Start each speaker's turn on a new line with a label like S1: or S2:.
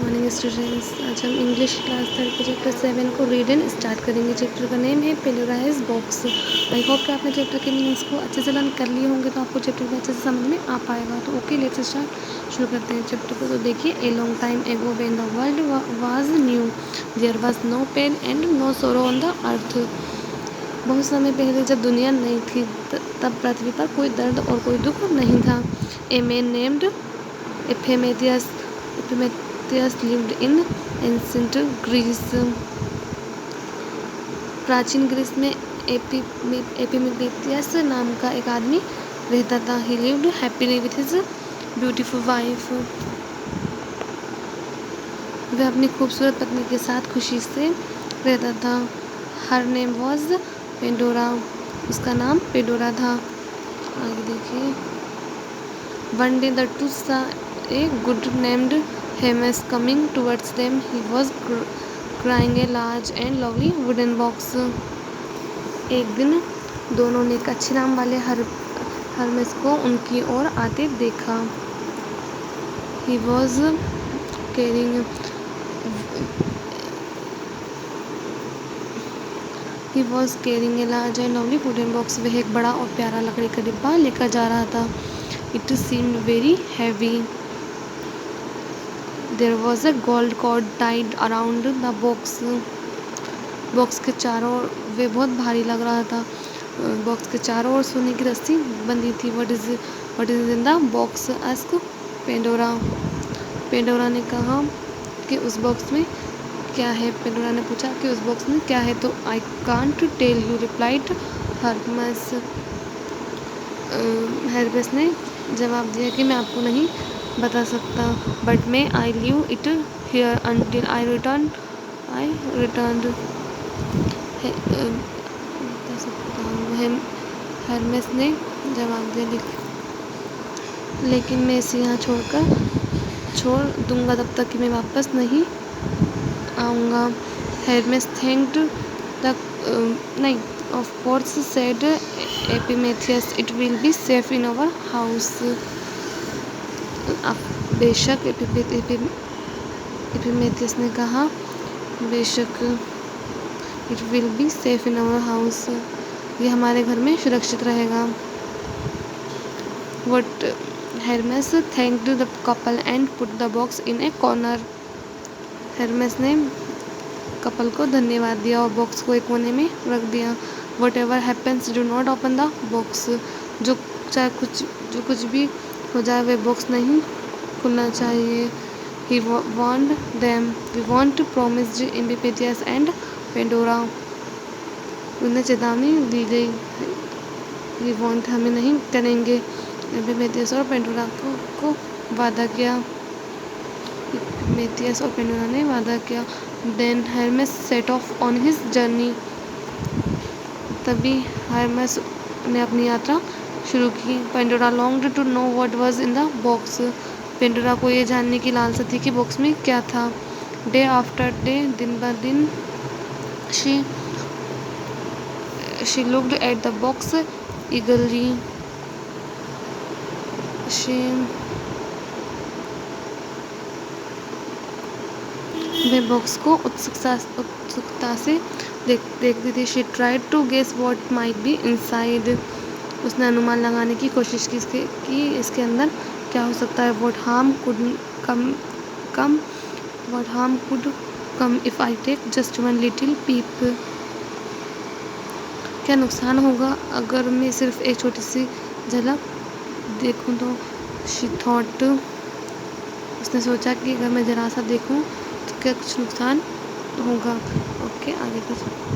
S1: Morning students. आज हम English class third के चैप्टर 7 को रीड एंड स्टार्ट करेंगे। चैप्टर का नेम है पेंडोरा's बॉक्स। आई होप कि आपने चैप्टर के मीनिंग्स को अच्छे से लर्न कर लिए होंगे, तो आपको चैप्टर भी अच्छे से समझ में आ पाएगा। तो ओके, लेट्स स्टार्ट। शुरू करते हैं चैप्टर को। तो देखिए, a long time ago when the world was new there was no pain and no sorrow on the earth. बहुत समय पहले जब दुनिया नई थी, तब पृथ्वी पर कोई दर्द और कोई दुख नहीं था। A man named Epimetheus lived in ancient Greece। प्राचीन ग्रीस में एपिमेथियस नाम का एक आदमी रहता था। He lived happily with his beautiful wife। वह अपनी खूबसूरत पत्नी के साथ खुशी से रहता था। Her name was Pandora. उसका नाम पेंडोरा था। आगे देखिए, One day the two saw a good named Hermes coming towards them. He was carrying a large and lovely wooden box। एक दिन दोनों ने एक अच्छे नाम वाले हरमेस को उनकी ओर आते देखा। He was carrying a large and lovely wooden box। वह एक बड़ा और प्यारा लकड़ी का डिब्बा लेकर जा रहा था। It seemed very heavy। There was a gold cord tied around the box। Box के चारों ओर वे बहुत भारी लग रहा था। बॉक्स के चारों ओर सोने की रस्सी बंधी थी। What is in the box? asked Pandora. Pandora ने कहा कि उस बॉक्स में क्या है। पेंडोरा ने पूछा कि उस बॉक्स में क्या है। तो I can't tell you, replied Hermes। हेरमेस ने जवाब दिया कि मैं आपको नहीं बता सकता। But may I leave it here until I return. Hermes ने जवाब दिया, लेकिन मैं इसे यहाँ छोड़ दूंगा तब तक कि मैं वापस नहीं आऊँगा। हेरमेस थैंक्ड द नहीं of course said Epimetheus, it will be safe in our house. बेशक, एपिमेथियस ने कहा, बेशक, it will be safe in our house, ये हमारे घर में सुरक्षित रहेगा। What Hermes thanked the couple and put the box in a corner। हेरमेस ने कपल को धन्यवाद दिया और बॉक्स को एक कोने में रख दिया। Whatever happens, do not open the box। जो कुछ भी हो जाए, वह बॉक्स नहीं खुलना चाहिए। He warned them। We won't, promised Epimetheus and Pandora। उन्हें चेतावनी दी गई। We won't, हमें नहीं करेंगे। एपिमेथियस और पेंडोरा को वादा किया। एपिमेथियस और पेंडोरा ने वादा किया। Then Hermes set off on his journey। तभी हरमेस ने अपनी यात्रा शुरू की। Pandora longed to know what was in the box। Pandora को ये जानने की लालसा थी कि बॉक्स में क्या था। Day after day, दिन ब दिन, she looked at the box eagerly। वह बॉक्स को उत्सुकता से देखती थी। She tried to guess what might be inside। उसने अनुमान लगाने की कोशिश की कि इसके अंदर क्या हो सकता है। What harm could come if I take just one little peep। क्या नुकसान होगा अगर मैं सिर्फ एक छोटी सी झलक देखूं तो। She thought, उसने सोचा कि अगर मैं जरा सा देखूं तो क्या कुछ नुकसान होगा। ओके, आगे का